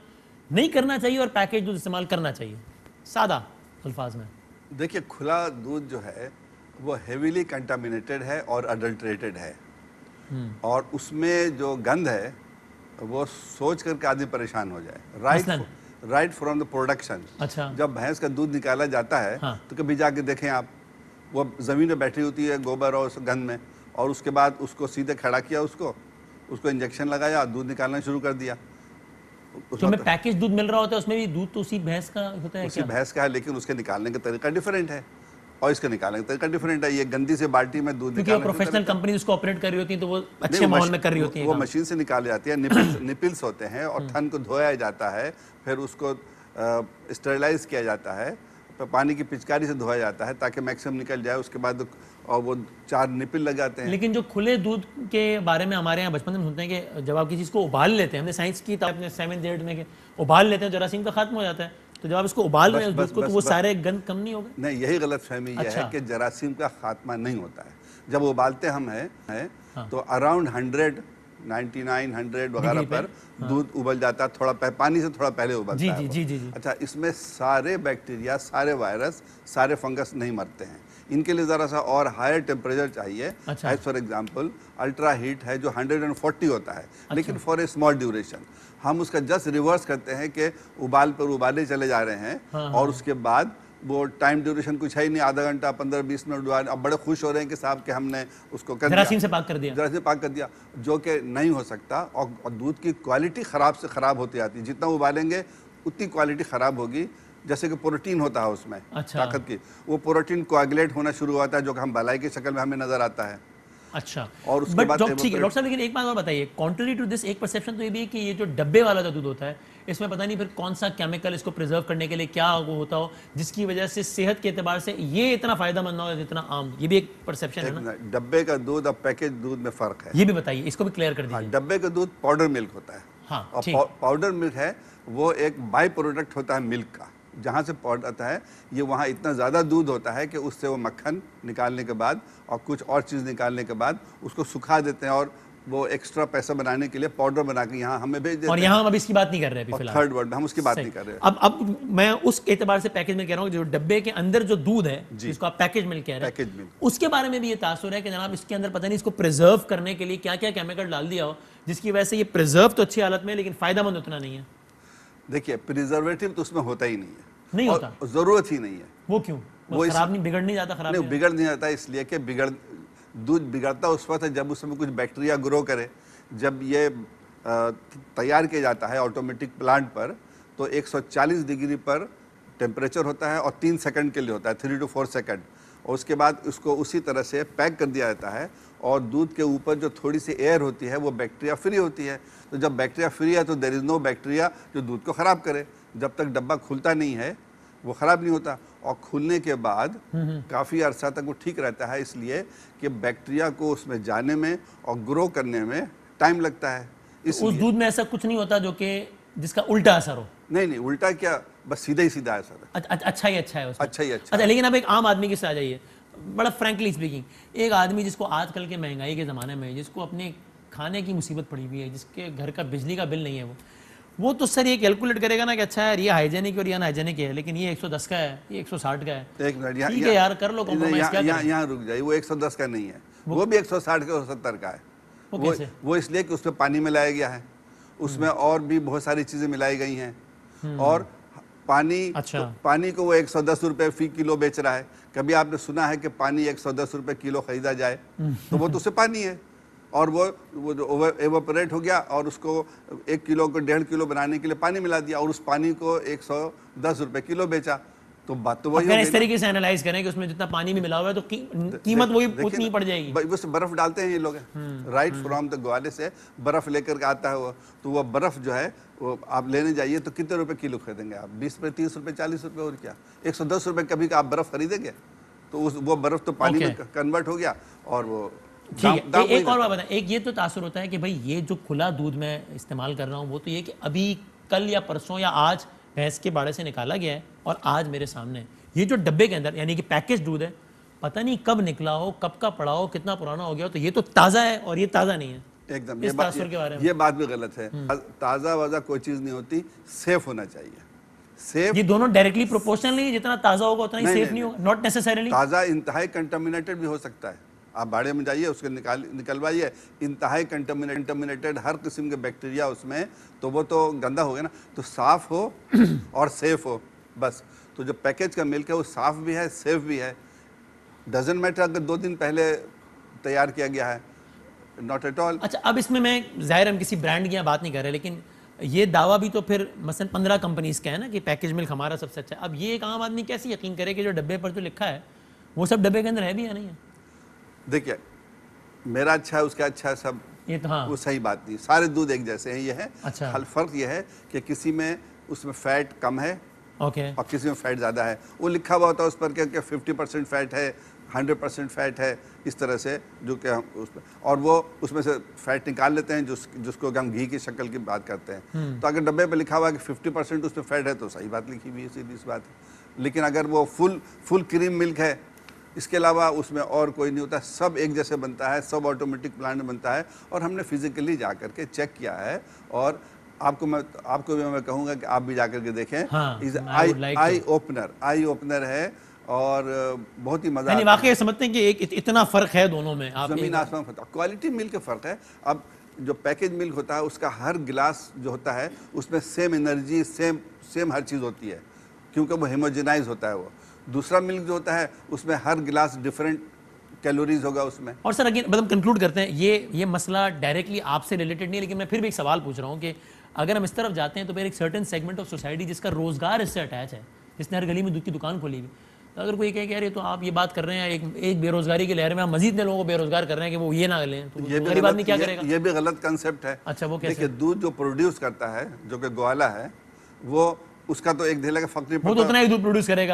نہیں کرنا چاہیے اور پیکیج دودھ استعمال کرنا چاہیے, سادہ الفاظ میں. دیکھیے کھلا دودھ جو ہے وہ ہیویلی کنٹامینیٹڈ ہے اور اڈلٹریٹڈ ہے, اور اس میں جو گند ہے وہ سوچ کر کے آدمی پریشان ہو جائے. رائٹ فرام دا پروڈکشن, جب بھینس کا دودھ نکالا جاتا ہے تو کبھی جا کے دیکھیں آپ, وہ زمین میں بیٹھی ہوتی ہے گوبر اور گند میں, اور اس کے بعد اس کو سیدھے کھڑا کیا, اس کو انجیکشن لگایا, دودھ نکالنا شروع کر دیا. تو میں پیکیج دودھ مل رہا ہوتا ہے اس میں بھی دودھ تو اسی بھینس کا ہوتا ہے, اسی بھینس کا ہے, لیکن اس کے نکالنے کا طریقہ ڈیفرنٹ ہے اور اس کے نکالنے کا طریقہ ڈیفرنٹ ہے. یہ گندی سے بالٹی میں دودھ نکالنے, کیونکہ پروفیشنل کمپنی اس کو آپریٹ کر رہی ہوتی ہیں تو وہ اچھے ماحول میں کر رہی ہوتی ہیں, وہ مشین سے نکالی جاتی ہے, نپلز ہوتے ہیں, اور تھن کو دھویا جاتا ہے, پھر اس کو اسٹرلائز کیا جاتا ہے, پانی کی پچکاری سے دھویا جاتا ہے تاکہ میکسیمم نکل جائے. اس کے بعد اور وہ 4 نپل لگ جاتے ہیں. لیکن جو کھلے دودھ کے بارے میں ہمارے یہاں بچپن میں سنتے ہیں کہ جب آپ کسی چیز کو ابال لیتے ہیں, ہم نے سائنس کی تھا اپنے 7th 8th میں کہ ابال لیتے ہیں جراثیم کا ختم ہو جاتا ہے, تو جب آپ اس کو ابال رہے ہیں دودھ کو تو وہ سارے گند کم نہیں ہوگا؟ نہیں, یہی غلط فہمی یہ ہے کہ جراثیم کا خاتمہ نہیں ہوتا ہے. جب ابالتے ہم ہیں تو اراؤنڈ 100 99 100 وغیرہ پر دودھ ابل جاتا ہے, تھوڑا پانی سے تھوڑا پہلے ابلتا ہے. جی. اچھا, اس میں سارے بیکٹیریا, سارے وائرس, سارے فنگس نہیں مرتے ہیں. ان کے لیے ذرا سا اور ہائر ٹیمپریچر چاہیے. As for example ultra heat ہے جو 140 ہوتا ہے, لیکن فار اے اسمال ڈیوریشن. ہم اس کا جسٹ ریورس کرتے ہیں کہ ابال پر ابالے چلے جا رہے ہیں, اور اس کے بعد وہ ٹائم ڈیوریشن کچھ ہے ہی نہیں, آدھا گھنٹہ 15-20 منٹ ڈال. اب بڑے خوش ہو رہے ہیں کہ صاحب کہ ہم نے اس کو جراثیم سے پاک کر دیا, جراثیم پاک کر دیا, جو کہ نہیں ہو سکتا. اور دودھ کی کوالٹی خراب سے خراب ہوتی جاتی ہے. جتنا ابالیں گے اتنی کوالٹی خراب ہوگی. جیسے کہ پروٹین ہوتا ہے اس میں طاقت کی, وہ پروٹین کوآگولیٹ ہونا شروع ہوتا ہے, جو کہ ہم بالائی کی شکل میں ہمیں نظر آتا ہے. اچھا, اور اس کے بعد ٹھیک ہے ڈاکٹر صاحب, لیکن ایک بات اور بتائیے, کنٹری ٹو دس ایک پرسیپشن تو یہ بھی ہے کہ یہ جو ڈبے والا جو دودھ ہوتا ہے اس میں پتہ نہیں پھر کون سا کیمیکل اس کو پریزرو کرنے کے لیے کیا وہ ہوتا ہو, جس کی وجہ سے صحت کے اعتبار سے یہ اتنا فائدہ مند نہ ہو جتنا عام. یہ بھی ایک پرسیپشن ہے نا. ڈبے کا دودھ اور پیکج دودھ میں فرق ہے, یہ بھی بتائیے, اس کو بھی کلیئر کر دیجیے. ڈبے کا دودھ پاؤڈر ملک ہوتا ہے, اور پاؤڈر ملک ہے وہ ایک بائی پروڈکٹ ہوتا ہے ملک کا. جہاں سے پاؤڈر آتا ہے یہ وہاں اتنا زیادہ دودھ ہوتا ہے کہ اس سے وہ مکھن نکالنے کے بعد اور کچھ اور چیز نکالنے کے بعد اس کو سکھا دیتے ہیں, اور وہ ایکسٹرا پیسہ بنانے کے لیے پاؤڈر بنا کے یہاں ہمیں بھیج دیتے ہیں. اور یہاں ہم ابھی اس کی بات نہیں کر رہے ہیں, تھرڈ ورلڈ میں ہم اس کی بات نہیں کر رہے. اب میں اس اعتبار سے پیکج میں کہہ رہا ہوں جو ڈبے کے اندر جو دودھ ہے جس کو آپ پیکج ملک کہہ رہے ہیں, اس کے بارے میں بھی یہ تاثر ہے کہ جناب اس کے اندر پتہ نہیں اس کو پریزرو کرنے کے لیے کیا کیا کیمیکل ڈال دیا ہو, جس کی وجہ سے یہ پریزرو تو اچھی حالت میں لیکن فائدہ مند اتنا نہیں ہے. دیکھیے پریزرویٹو تو اس میں ہوتا ہی نہیں ہوتا, ضرورت ہی نہیں ہے. وہ کیوں؟ وہ خراب نہیں, بگڑ نہیں جاتا؟ خراب نہیں, بگڑ نہیں جاتا اس لیے کہ دودھ بگڑتا اس وقت ہے جب اس میں کچھ بیکٹیریا گرو کرے. جب یہ تیار کیا جاتا ہے آٹومیٹک پلانٹ پر تو 140 ڈگری پر ٹیمپریچر ہوتا ہے اور 3 سیکنڈ کے لیے ہوتا ہے, 3 to 4 سیکنڈ, اور اس کے بعد اس کو اسی طرح سے پیک کر دیا جاتا ہے. اور دودھ کے اوپر جو تھوڑی سی ایئر ہوتی ہے وہ بیکٹیریا فری ہوتی ہے. تو جب بیکٹیریا فری ہے تو دیر از نو بیکٹیریا جو دودھ کو خراب کرے. جب تک ڈبہ کھلتا نہیں ہے وہ خراب نہیں ہوتا, اور کھلنے کے بعد کافی عرصہ تک وہ ٹھیک رہتا ہے, اس لیے کہ بیکٹیریا کو اس میں جانے میں اور گرو کرنے میں ٹائم لگتا ہے. اس دودھ میں ایسا کچھ نہیں ہوتا جو کہ جس کا الٹا اثر ہو؟ نہیں, الٹا کیا, بس سیدھا ہی سیدھا اثر ہے. اچھا ہی اچھا ہے اس میں. اچھا ہی اچھا. لیکن اب ایک عام آدمی کے ساتھ آ جائیے, بڑا فرینکلی اسپیکنگ, ایک آدمی جس کو آج کل کے مہنگائی کے زمانے میں جس کو اپنے کھانے کی مصیبت پڑی ہوئی ہے, جس کے گھر کا بجلی کا بل نہیں ہے, وہ تو سر یہ کیلکولیٹ کرے گا نا کہ اچھا یار یہ ہائیجینک اور یہ ان ہائیجینک ہے, لیکن یہ 110 کا ہے, یہ 160 کا ہے. ایک منٹ, ٹھیک ہے یار کر لو کمپرومائز, کیا کریں. یہاں رک جائیے, وہ 110 کا نہیں ہے, وہ بھی 160 کا اور 70 کا ہے. وہ اس لیے کہ اس میں پانی ملایا گیا ہے, اس میں اور بھی بہت ساری چیزیں ملائی گئی ہیں, اور پانی کو وہ 110 روپے فی کلو بیچ رہا ہے. کبھی آپ نے سنا ہے کہ پانی 110 روپے کلو خریدا جائے؟ تو وہ تو اسے پانی ہے. اور وہ جو ایوپریٹ ہو گیا اور اس کو 1 کلو کو 1.5 کلو بنانے کے لیے پانی ملا دیا اور اس پانی کو 110 روپے کلو بیچا. تو بات تو وہی اگر اس طریقے سے انالائز کریں کہ اس میں جتنا پانی بھی ملا ہوا ہے تو قیمت وہی اتنی پڑ جائے گی. وہ برف ڈالتے ہیں یہ لوگ رائٹ فرام دا گوالے سے برف لے کر کے آتا ہے وہ, تو وہ برف جو ہے وہ آپ لینے جائیے تو کتنے روپے کلو خریدیں گے آپ؟ 20 روپے 30 روپے 40 روپے, اور کیا 110 روپے کبھی کا آپ برف خریدیں گے تو وہ برف تو پانی میں کنورٹ ہو گیا اور وہ. ٹھیک ہے, ایک اور بات بتائیں, ایک یہ تو تاثر ہوتا ہے کہ بھائی یہ جو کھلا دودھ میں استعمال کر رہا ہوں وہ تو یہ کہ ابھی کل یا پرسوں یا آج بھینس کے باڑے سے نکالا گیا ہے اور آج میرے سامنے یہ جو ڈبے کے اندر یعنی کہ پیکج دودھ ہے پتہ نہیں کب نکلا ہو, کب کا پڑا ہو, کتنا پرانا ہو گیا ہو, تو یہ تو تازہ ہے اور یہ تازہ نہیں ہے. ایک دم اس تاثر کے بارے میں یہ بات بھی غلط ہے. تازہ وازہ کوئی چیز نہیں ہوتی, سیف ہونا چاہیے. سیف یہ دونوں ڈائریکٹلی پروپورشنل نہیں ہے, جتنا تازہ ہوگا اتنا ہی سیف نہیں ہوگا, ناٹ نیسیسریلی. تازہ انتہائی کنٹامینیٹڈ بھی ہو سکتا ہے. آپ باڑے میں جائیے اس کے نکلوائیے, انتہائی کنٹامینیٹڈ ہر قسم کے بیکٹیریا اس میں, تو وہ تو گندا ہو گیا نا. تو صاف ہو اور سیف ہو بس. تو جو پیکج کا ملک ہے وہ صاف بھی ہے, سیف بھی ہے. ڈزنٹ میٹر اگر 2 دن پہلے تیار کیا گیا ہے, ناٹ ایٹ آل. اچھا, اب اس میں ظاہر ہم کسی برانڈ کی بات نہیں کر رہے, لیکن یہ دعویٰ بھی تو پھر مثلا 15 کمپنیز کا ہے نا کہ پیکج ملک ہمارا سب سے اچھا ہے. اب یہ ایک عام آدمی کیسے یقین کرے کہ جو ڈبے پر جو لکھا ہے وہ سب ڈبے کے اندر ہے بھی یا نہیں ہے؟ دیکھیے, میرا اچھا ہے اس کا اچھا ہے, سب یہ تو ہاں وہ صحیح بات نہیں. سارے دودھ ایک جیسے ہیں. یہ ہے اچھا, فرق یہ ہے کہ کسی میں اس میں فیٹ کم ہے اوکے, اور کسی میں فیٹ زیادہ ہے. وہ لکھا ہوا ہوتا ہے اس پر کہ 50% فیٹ ہے, 100% فیٹ ہے, اس طرح سے جو کہ ہم اس میں, اور وہ اس میں سے فیٹ نکال لیتے ہیں جس کو کہ ہم گھی کی شکل کی بات کرتے ہیں. تو اگر ڈبے پہ لکھا ہوا ہے کہ 50% اس میں فیٹ ہے تو صحیح بات لکھی ہوئی ہے, سیدھی سی بات ہے. لیکن اگر وہ فل کریم ملک ہے, اس کے علاوہ اس میں اور کوئی نہیں ہوتا, سب ایک جیسے بنتا ہے, سب آٹومیٹک پلانٹ میں بنتا ہے. اور ہم نے فزیکلی جا کر کے چیک کیا ہے, اور آپ کو بھی میں کہوں گا کہ آپ بھی جا کر کے دیکھیں. آئی اوپنر ہے اور بہت ہی مزہ یعنی واقعی سمجھتے ہیں کہ اتنا فرق ہے دونوں میں. زمین آسمان فرق, کوالٹی ملک کا فرق ہے. اب جو پیکج ملک ہوتا ہے اس کا ہر گلاس جو ہوتا ہے اس میں سیم انرجی, سیم ہر چیز ہوتی ہے, کیونکہ وہ ہیموجنائز ہوتا ہے. وہ دوسرا ملک جو ہوتا ہے اس میں ہر گلاس ڈیفرنٹ کیلوریز ہوگا اس میں. اور سر اگین مطلب کنکلوڈ کرتے ہیں, یہ مسئلہ ڈائریکٹلی آپ سے ریلیٹڈ نہیں ہے, لیکن میں پھر بھی ایک سوال پوچھ رہا ہوں کہ اگر ہم اس طرف جاتے ہیں تو پھر ایک سرٹن سیگمنٹ آف سوسائٹی جس کا روزگار اس سے اٹیچ ہے, جس نے ہر گلی میں دودھ کی دکان کھولی ہوئی, تو اگر کوئی کہے کہ یار یہ تو آپ یہ بات کر رہے ہیں ایک بے روزگاری کی لہر میں, ہم مزید نے لوگوں کو بے روزگار کر رہے ہیں کہ وہ یہ نہ لیں, تو غریب آدمی کیا کرے گا؟ یہ بھی غلط کنسیپٹ ہے. اچھا, وہ کیسے؟ دیکھیے, دودھ جو پروڈیوس کرتا ہے جو کہ گوالا ہے, وہ اس کا تو ایک دھیلے کا فرق نہیں پڑتا. وہ تو اتنا ہی دودھ پروڈیوس کرے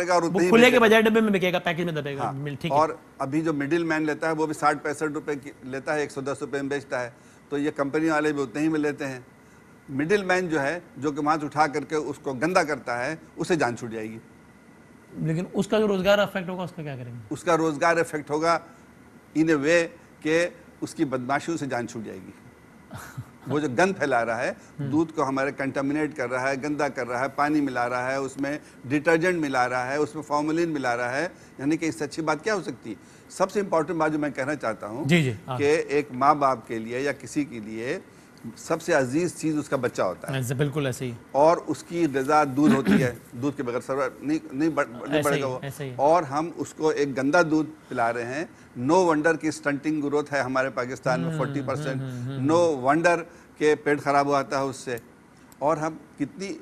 گا اور کھلے کے بجائے ڈبے میں بکے گا, پیکج میں دبے گا. اور ابھی جو مڈل مین لیتا ہے وہ بھی 60-65 روپے لیتا ہے, 110 روپے میں بیچتا ہے. تو یہ کمپنی والے بھی اتنے ہی میں لیتے ہیں. مڈل مین جو ہے جو کہ وہاں سے اٹھا کر کے اس کو گندا کرتا ہے, اسے جان چھوٹ جائے گی. لیکن اس کا جو روزگار افیکٹ ہوگا اس کا کیا کریں گے؟ اس کا روزگار افیکٹ ہوگا ان اے وے کہ اس کی بدماشیوں سے جان چھوٹ جائے گی. وہ جو گند پھیلا رہا ہے, دودھ کو ہمارے کنٹامینیٹ کر رہا ہے, گندا کر رہا ہے, پانی ملا رہا ہے, اس میں ڈٹرجنٹ ملا رہا ہے, اس میں فارمولین ملا رہا ہے, یعنی کہ اس سے اچھی بات کیا ہو سکتی ہے؟ سب سے امپورٹنٹ بات جو میں کہنا چاہتا ہوں کہ ایک ماں باپ کے لیے یا کسی کے لیے سب سے عزیز چیز اس کا بچہ ہوتا ہے. بالکل ایسے ہی. اور اس کی غذا دودھ ہوتی ہے, دودھ کے بغیر سرور نہیں بڑھے گا وہ. اور ہم اس کو ایک گندا دودھ پلا رہے ہیں. نو ونڈر کی سٹنٹنگ گروتھ ہے ہمارے پاکستان میں 40%. نو ونڈر کہ پیٹ خراب ہوا ہے اس سے. اور ہم کتنی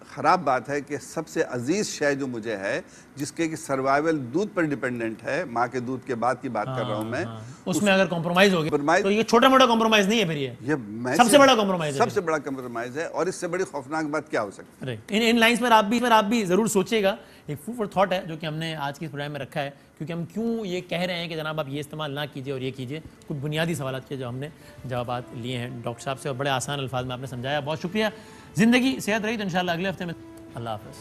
خراب بات ہے کہ سب سے عزیز شے جو مجھے ہے, جس کے سروائیول دودھ پر ڈیپینڈنٹ ہے, ماں کے دودھ کے بعد کی بات کر رہا ہوں میں, اس میں اگر کمپرومائز ہو گیا تو یہ چھوٹا موٹا کمپرومائز نہیں ہے, پھر یہ سب سے بڑا کمپرومائز ہے. سب سے بڑا کمپرومائز ہے, اور اس سے بڑی خوفناک بات کیا ہو سکتی ہے؟ ان لائنز پر آپ بھی ضرور سوچیے گا. ایک فوڈ فار تھاٹ ہے جو کہ ہم نے آج کی اس پروگرام میں رکھا ہے, کیونکہ ہم کیوں یہ کہہ رہے ہیں کہ جناب آپ یہ استعمال نہ کیجیے اور یہ کیجیے. کچھ بنیادی سوالات کے جو ہم نے جوابات لیے ہیں ڈاکٹر صاحب سے, اور بڑے آسان الفاظ میں آپ نے سمجھایا. بہت شکریہ. زندگی صحت رہی تو انشاءاللہ اگلے ہفتے میں. اللہ حافظ.